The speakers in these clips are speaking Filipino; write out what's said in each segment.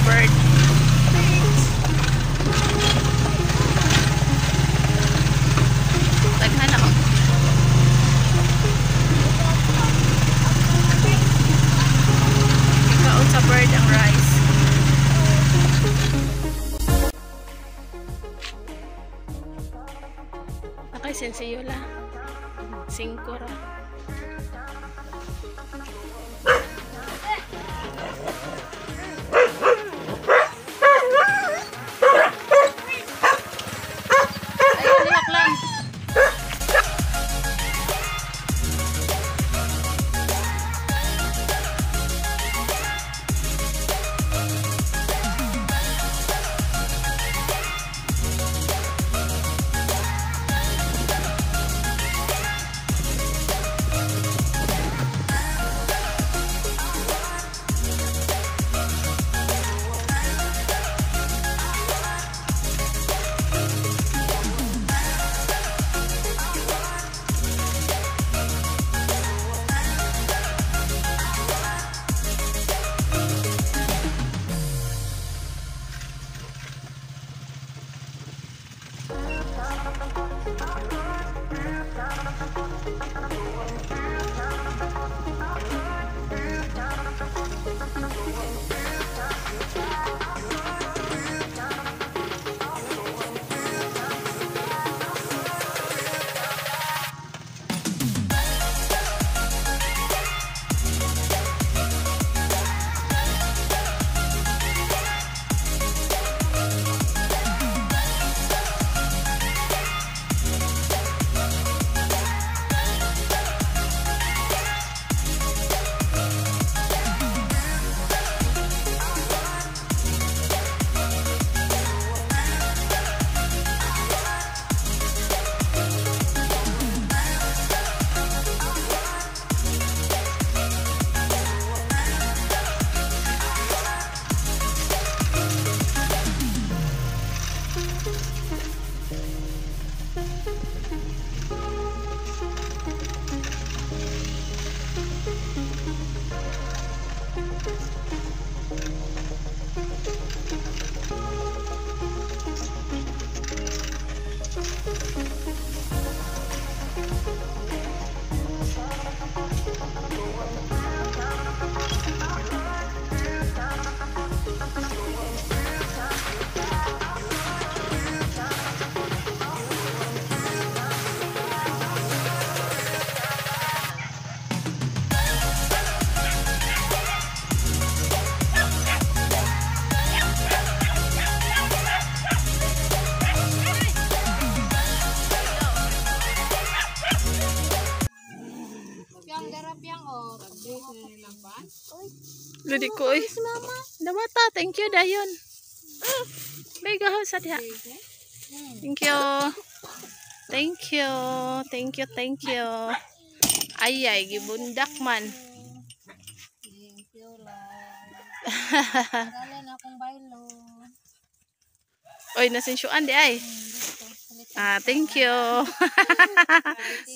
bird. Taghan ako. Ikaw sa bird ang rice. Nakay sensiyo la. 5 ra. Ludi ko eh. Dawata, thank you dayon. Bega ho sa diha. Thank you. Thank you. Thank you, thank you. Ayay, gibundak man. Thank you lang. Dalen akong baylo. Oy, nasinsyuan di ay. Thank you.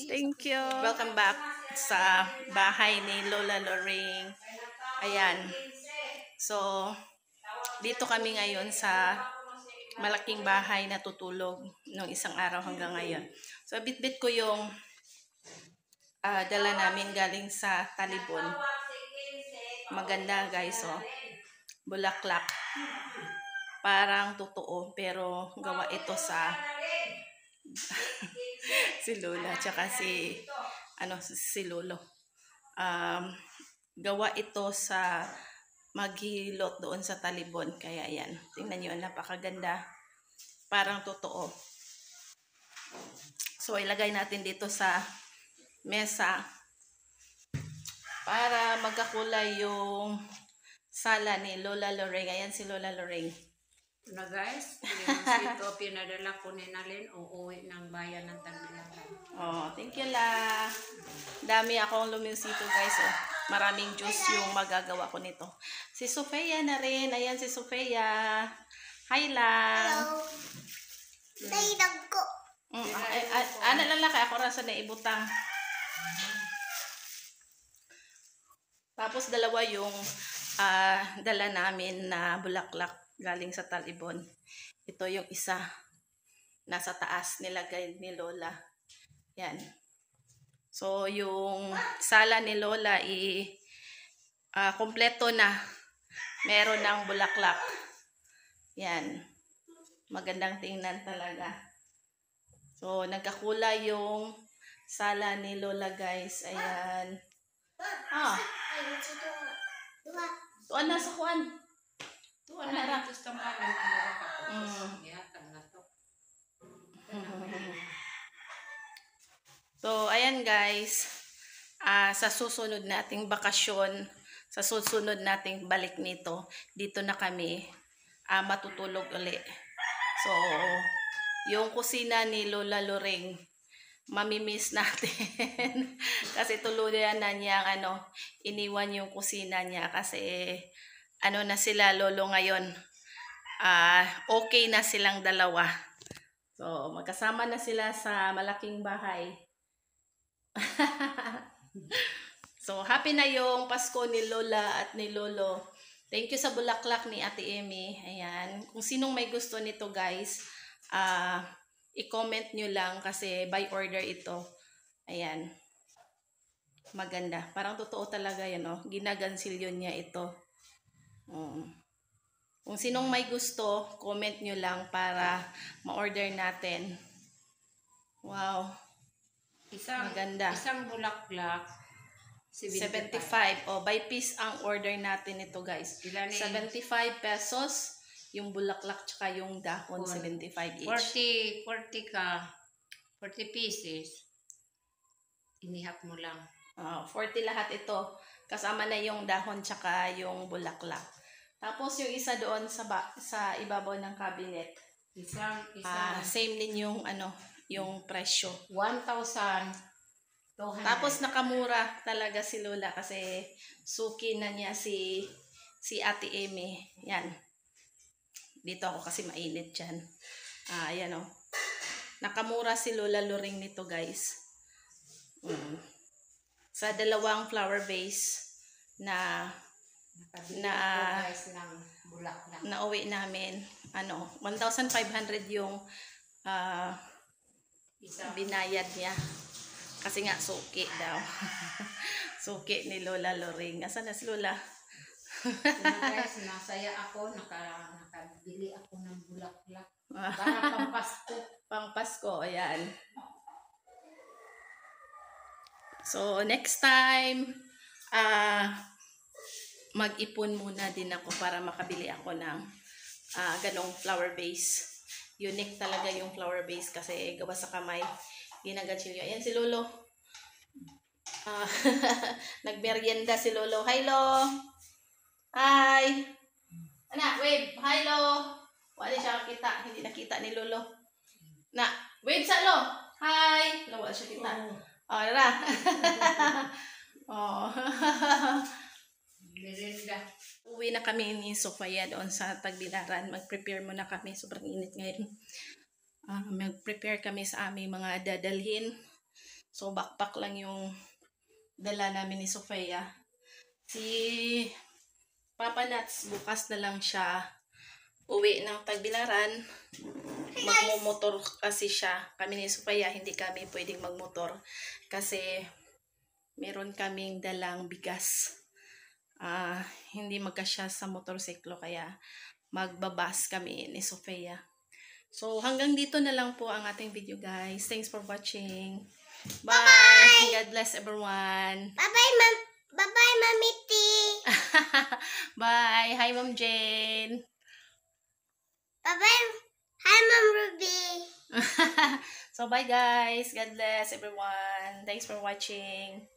Thank you. Welcome back sa bahay ni Lola Lorraine. Ayan. So, dito kami ngayon sa malaking bahay na tutulog nung isang araw hanggang ngayon. So, bit-bit ko yung dala namin galing sa Talibon. Maganda guys, oh. Bulaklak. Parang totoo, pero gawa ito sa si Lola, tsaka si Lolo. Gawa ito sa maghilot doon sa Talibon. Kaya yan, tingnan nyo, napakaganda. Parang totoo. So, ilagay natin dito sa mesa para magkakulay yung sala ni Lola Lorraine. Ayan si Lola Lorraine. Na guys, ito pinadala ko ni Nalin uuwi ng bayan ng Tagbilaran. Oh, thank you la. Dami akong luminsito guys. Oh. Maraming juice yung magagawa ko nito. Si Sofia na rin. Ayan si Sofia. Hi lang. Hello. Naidag ko. Ano lang kaya ako rasa na ibutang. Tapos dalawa yung dala namin na bulaklak galing sa Talibon. Ito yung isa. Nasa taas nilagay ni Lola. Yan. So, yung sala ni Lola kompleto na. Meron ng bulaklak. Yan. Magandang tingnan talaga. So, nagkakulay yung sala ni Lola, guys. Ayan. Ay, dito. Dua. Tuan na sa kuan. Tuwa na dito sa tamalan ang mga kapatid. Mm. Yatang na to. So, ayan guys. Sa susunod nating bakasyon, sa susunod nating balik nito, dito na kami matutulog uli. So, yung kusina ni Lola Loring, mamimiss natin. Kasi tuluyan na niya, iniwan yung kusina niya kasi na sila lolo ngayon. Okay na silang dalawa. So, magkasama na sila sa malaking bahay. So, happy na yung Pasko ni Lola at ni Lolo. Thank you sa bulaklak ni Ate Emmy. Ayan. Kung sinong may gusto nito, guys, i-comment nyo lang kasi by order ito. Ayan. Maganda. Parang totoo talaga yan, oh. Ginagansilyon niya ito. Kung sinong may gusto, comment nyo lang para ma-order natin. Wow. Maganda. Isang bulaklak. 75. Oh, by piece ang order natin ito, guys. Ilan eh? 75 pesos. Yung bulaklak tsaka yung dahon, 75 each. 40 pieces. Inihap mo lang. 40 lahat ito. Kasama na yung dahon tsaka yung bulaklak. Tapos yung isa doon sa ibabaw ng cabinet. Isang Same din yung yung presyo. 1,200. Tapos nakamura talaga si Lola kasi suki na niya si Ate Emmy. Yan. Dito ako kasi mainit dyan. Ayan o. Nakamura si Lola Loring nito, guys. Sa dalawang flower vase na guys ng bulaklak. nauwi namin. 1,500 yung binayad niya. Kasi nga, suki daw. Suki ni Lola Loring. Asan na si Lola? Guys, masaya ako. Nakabili ako ng bulaklak. Para pampasko. Pang Pasko, ayan. So, next time, mag-ipon muna din ako para makabili ako ng ganong flower vase. Unique talaga yung flower vase kasi gawa sa kamay. Ginagansilyo. Ayan si Lolo. Nagmerienda si Lolo. Hi, Lo. Hi. Wave. Hi, Lo. Wala siya kita. Hindi nakita ni Lolo. Wave sa Lo. Hi. Lo, wala siya kita. Dara. Merenda. Uwi na kami ni Sofia doon sa Tagbilaran. Mag-prepare muna kami. Sobrang init ngayon. Mag-prepare kami sa aming mga dadalhin. So, backpack lang yung dala namin ni Sofia. Si Papa Nats, bukas na lang siya uwi ng Tagbilaran. Magmumotor kasi siya. Kami ni Sofia, hindi kami pwedeng magmotor kasi meron kaming dalang bigas. Hindi magkasya sa motorsiklo kaya magbabas kami ni Sofia. So, hanggang dito na lang po ang ating video, guys. Thanks for watching. Bye! Bye! God bless everyone. Bye-bye, Ma'am. Bye-bye, Mami T. Bye! Hi, Ma'am Jane. Bye-bye. Hi, Ma'am Ruby. So, bye, guys. God bless everyone. Thanks for watching.